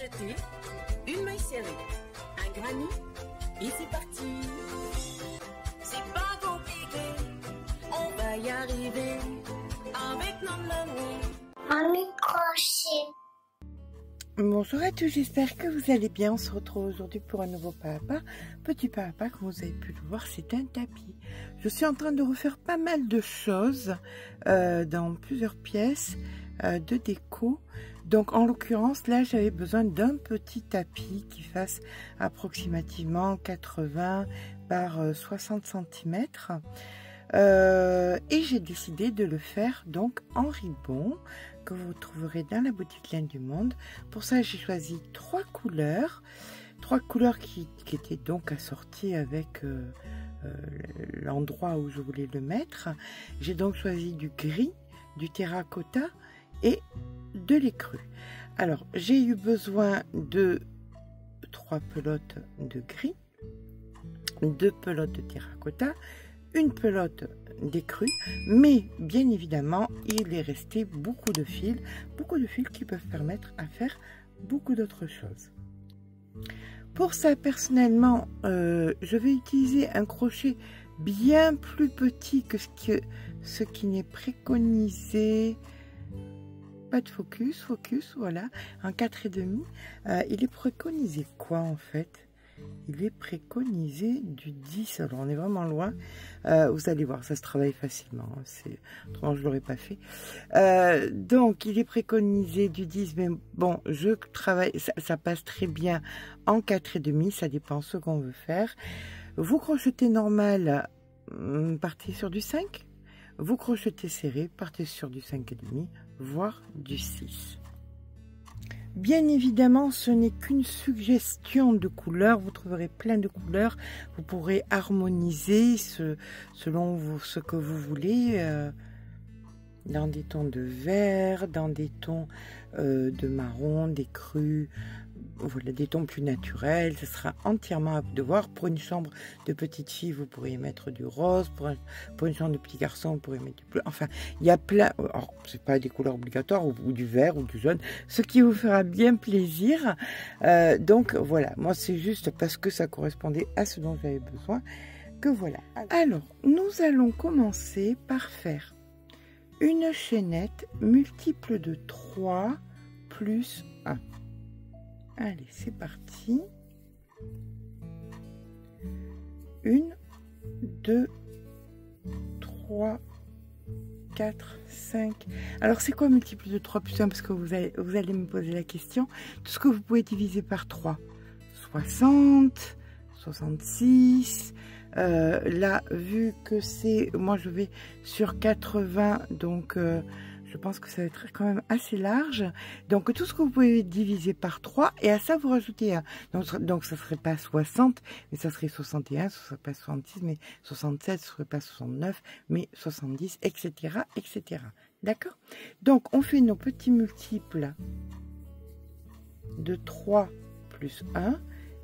crocheter une maille serrée, un granit et c'est parti. C'est pas compliqué, on va y arriver avec nos mamies. Mamie crochet. Bonjour à tous, j'espère que vous allez bien. On se retrouve aujourd'hui pour un nouveau pas à pas. Petit pas à pas, comme vous avez pu le voir, c'est un tapis. Je suis en train de refaire pas mal de choses dans plusieurs pièces de déco. Donc en l'occurrence, là j'avais besoin d'un petit tapis qui fasse approximativement 80 par 60 cm. Et j'ai décidé de le faire donc en ribbon que vous trouverez dans la boutique Laine du Monde. Pour ça, j'ai choisi trois couleurs qui étaient donc assorties avec l'endroit où je voulais le mettre. J'ai donc choisi du gris, du terracotta et de l'écru. Alors, j'ai eu besoin de 3 pelotes de gris, 2 pelotes de terracotta, une pelote d'écru, mais bien évidemment il est resté beaucoup de fils qui peuvent permettre à faire beaucoup d'autres choses. Pour ça, personnellement, je vais utiliser un crochet bien plus petit que ce qui n'est préconisé. Pas de focus, voilà, en 4,5. Il est préconisé quoi en fait? Il est préconisé du 10, alors on est vraiment loin. Vous allez voir, ça se travaille facilement, autrement je ne l'aurais pas fait. Donc il est préconisé du 10, mais bon, je travaille, ça passe très bien en 4,5, ça dépend ce qu'on veut faire. Vous crochetez normal, partez sur du 5. Vous crochetez serré, partez sur du 5,5, voire du 6. Bien évidemment, ce n'est qu'une suggestion de couleurs. Vous trouverez plein de couleurs. Vous pourrez harmoniser selon ce que vous voulez. Dans des tons de vert, dans des tons de marron, des crus. Voilà, des tons plus naturels. Ce sera entièrement à vous de voir. Pour une chambre de petite fille, vous pourriez mettre du rose. Pour une chambre de petit garçon, vous pourriez mettre du bleu. Enfin, il y a plein. Alors, c'est pas des couleurs obligatoires, ou du vert ou du jaune, ce qui vous fera bien plaisir. Donc voilà, moi c'est juste parce que ça correspondait à ce dont j'avais besoin que voilà. Alors, nous allons commencer par faire une chaînette multiple de 3 plus 1. Allez, c'est parti. 1, 2, 3, 4, 5. Alors, c'est quoi multiple de 3 plus 1? Parce que vous allez me poser la question. Tout ce que vous pouvez diviser par 3. 60, 66. Là, vu que c'est... Moi, je vais sur 80, donc... je pense que ça va être quand même assez large. Donc, tout ce que vous pouvez diviser par 3, et à ça, vous rajoutez 1. Donc ça ne serait pas 60, mais ça serait 61, ce ne serait pas 66, mais 67, ce ne serait pas 69, mais 70, etc., etc. D'accord? Donc, on fait nos petits multiples de 3 plus 1,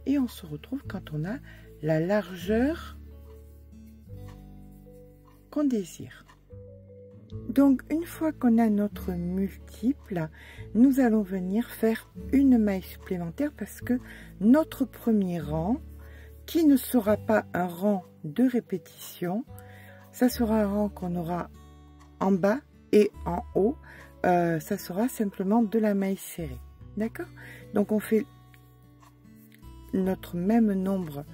et on se retrouve quand on a la largeur qu'on désire. Donc, une fois qu'on a notre multiple, nous allons venir faire une maille supplémentaire parce que notre premier rang, qui ne sera pas un rang de répétition, ça sera un rang qu'on aura en bas et en haut, ça sera simplement de la maille serrée. D'accord? Donc, on fait notre même nombre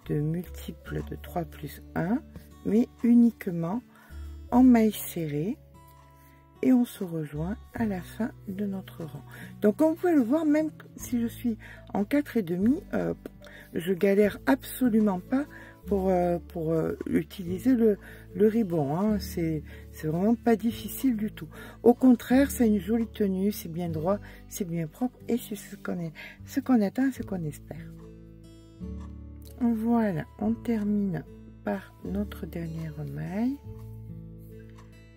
de multiples de 3 plus 1, mais uniquement en maille serrée, et on se rejoint à la fin de notre rang. Donc comme vous pouvez le voir, même si je suis en 4,5, je galère absolument pas pour utiliser le ribbon, hein. C'est vraiment pas difficile du tout. Au contraire, c'est une jolie tenue, c'est bien droit, c'est bien propre, et c'est ce qu'on attend, ce qu'on espère. Voilà, on termine par notre dernière maille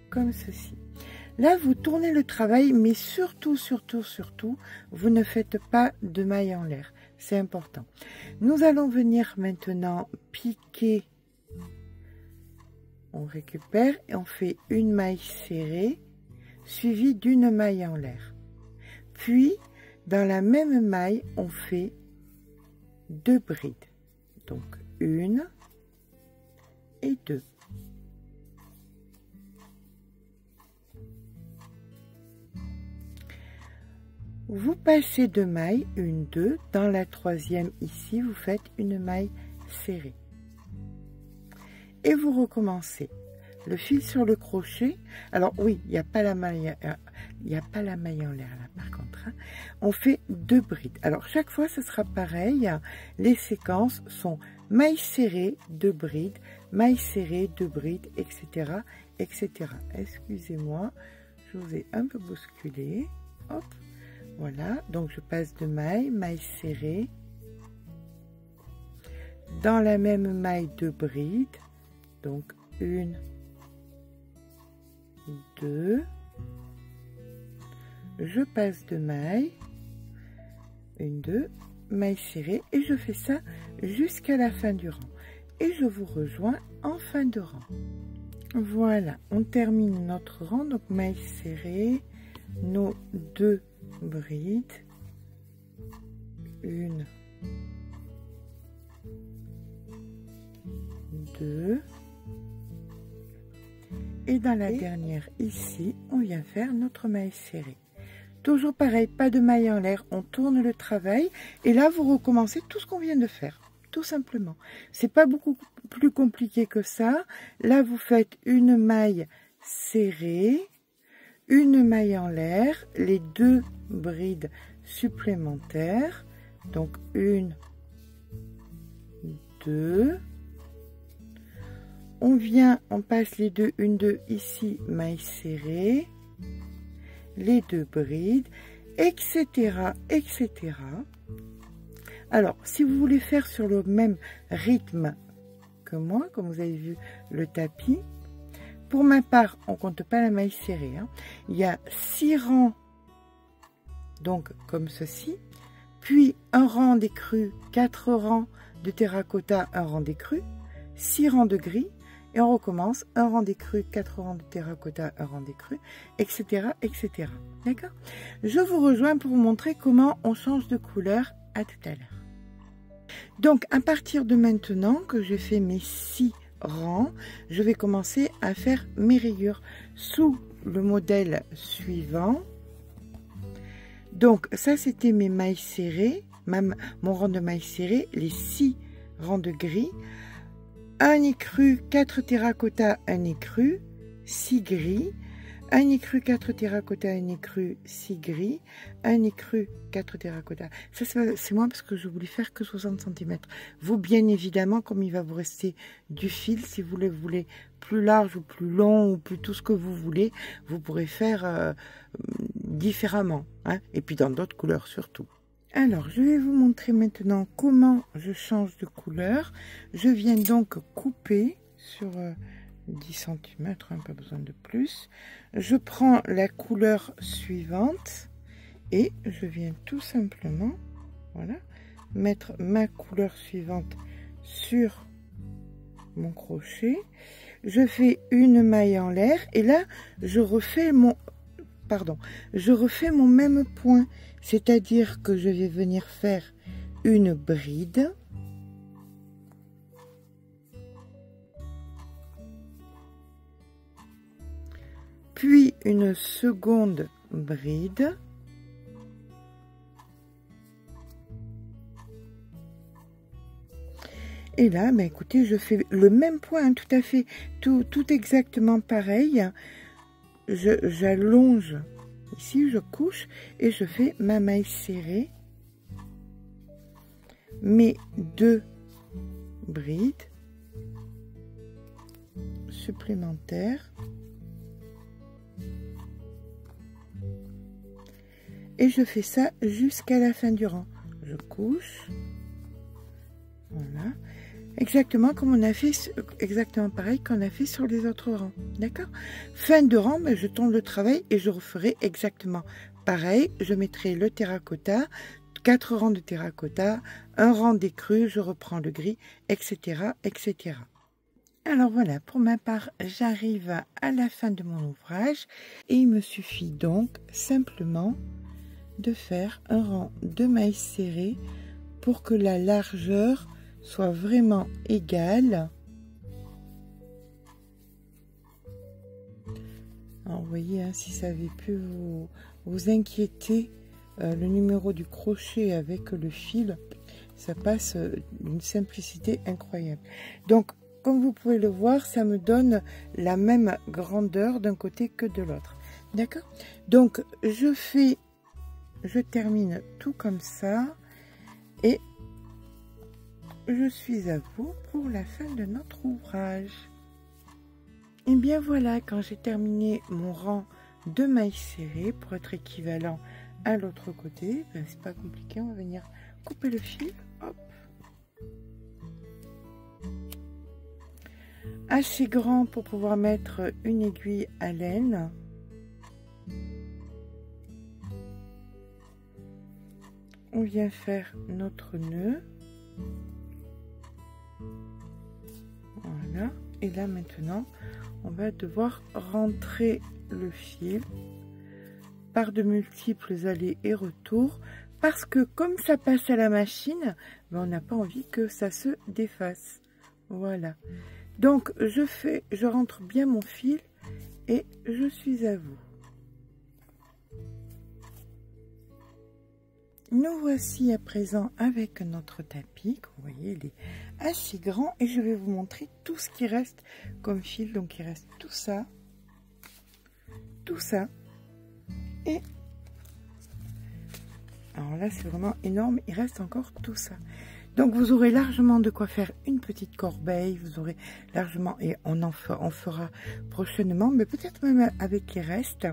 comme ceci. Là, vous tournez le travail, mais surtout, vous ne faites pas de maille en l'air. C'est important. Nous allons venir maintenant piquer. On récupère et on fait une maille serrée, suivie d'une maille en l'air. Puis, Dans la même maille, on fait 2 brides. Donc 1 et 2. Vous passez 2 mailles, 1, 2. Dans la troisième ici, vous faites une maille serrée. Et vous recommencez. Le fil sur le crochet. Alors oui, il n'y a pas la maille, en l'air là par contre. Hein. On fait 2 brides. Alors chaque fois, ce sera pareil. Les séquences sont maille serrée, 2 brides, maille serrée, 2 brides, etc., etc. Excusez-moi, je vous ai un peu bousculé. Hop, voilà. Donc je passe de maille, maille serrée. Dans la même maille, 2 brides. Donc 1, 2, je passe de maille, 1, 2, maille serrée, et je fais ça jusqu'à la fin du rang. Et je vous rejoins en fin de rang. Voilà, on termine notre rang, donc maille serrée, nos 2 brides, 1, 2, et dans la dernière ici, on vient faire notre maille serrée. Toujours pareil, pas de maille en l'air, on tourne le travail et là vous recommencez tout ce qu'on vient de faire, tout simplement. C'est pas beaucoup plus compliqué que ça. Là vous faites une maille serrée, une maille en l'air, les 2 brides supplémentaires, donc 1, 2. On passe les 2, 1, 2 ici, maille serrée, les 2 brides, etc., etc. Alors, si vous voulez faire sur le même rythme que moi, comme vous avez vu le tapis, pour ma part, on compte pas la maille serrée. Hein. Il y a 6 rangs, donc comme ceci, puis un rang d'écrue, 4 rangs de terracotta, un rang d'écrue, 6 rangs de gris. Et on recommence, un rang d'écrue, 4 rangs de terracotta, un rang d'écrue, etc., etc. D'accord? Je vous rejoins pour vous montrer comment on change de couleur. À tout à l'heure. Donc, à partir de maintenant que j'ai fait mes 6 rangs, je vais commencer à faire mes rayures sous le modèle suivant. Donc, ça, c'était mes mailles serrées, mon rang de mailles serrées, les 6 rangs de gris. Un écru, 4 terracotta, un écru, 6 gris, un écru, 4 terracotta, un écru, 6 gris, un écru, 4 terracotta. Ça, c'est moi parce que je voulais faire que 60 cm. Vous, bien évidemment, comme il va vous rester du fil, si vous le voulez plus large ou plus long ou plus tout ce que vous voulez, vous pourrez faire différemment. Hein, et puis dans d'autres couleurs surtout. Alors, je vais vous montrer maintenant comment je change de couleur. Je viens donc couper sur 10 cm, pas besoin de plus. Je prends la couleur suivante et je viens tout simplement, voilà, mettre ma couleur suivante sur mon crochet. Je fais une maille en l'air et là, je refais mon même point. C'est-à-dire que je vais venir faire une bride, puis une seconde bride, et là, bah, écoutez, je fais le même point, hein, tout à fait, tout exactement pareil. J'allonge. Ici, je couche et je fais ma maille serrée, mes 2 brides supplémentaires et je fais ça jusqu'à la fin du rang. Je couche, voilà, exactement comme on a fait, exactement pareil qu'on a fait sur les autres rangs, d'accord? Fin de rang, ben, je tourne le travail et je referai exactement pareil. Je mettrai le terracotta, 4 rangs de terracotta, un rang d'écrue, je reprends le gris, etc., etc. Alors voilà, pour ma part, j'arrive à la fin de mon ouvrage et il me suffit donc simplement de faire un rang de mailles serrées pour que la largeur soit vraiment égale. Alors, vous voyez, hein, si ça avait pu vous inquiéter, le numéro du crochet avec le fil, ça passe d'une simplicité incroyable. Donc, comme vous pouvez le voir, ça me donne la même grandeur d'un côté que de l'autre. D'accord? Donc, je termine tout comme ça et je suis à vous pour la fin de notre ouvrage. Et bien voilà, quand j'ai terminé mon rang de mailles serrées pour être équivalent à l'autre côté, ben c'est pas compliqué, on va venir couper le fil, hop, assez grand pour pouvoir mettre une aiguille à laine. On vient faire notre nœud, voilà, et là maintenant on va devoir rentrer le fil par de multiples allers et retours parce que comme ça passe à la machine, ben on n'a pas envie que ça se défasse. Voilà, donc je rentre bien mon fil et je suis à vous. Nous voici à présent avec notre tapis, vous voyez, il est assez grand et je vais vous montrer tout ce qui reste comme fil. Donc il reste tout ça, et alors là c'est vraiment énorme, il reste encore tout ça. Donc vous aurez largement de quoi faire une petite corbeille, vous aurez largement, et on fera prochainement, mais peut-être même avec les restes,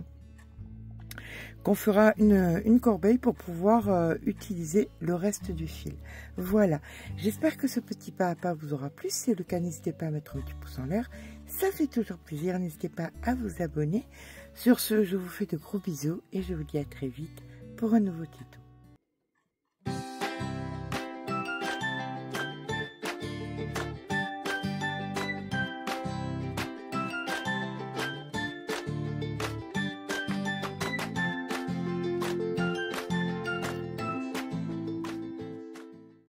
qu'on fera une corbeille pour pouvoir utiliser le reste du fil. Voilà, j'espère que ce petit pas à pas vous aura plu. Si c'est le cas, n'hésitez pas à mettre un petit pouce en l'air, ça fait toujours plaisir. N'hésitez pas à vous abonner. Sur ce, je vous fais de gros bisous et je vous dis à très vite pour un nouveau tuto.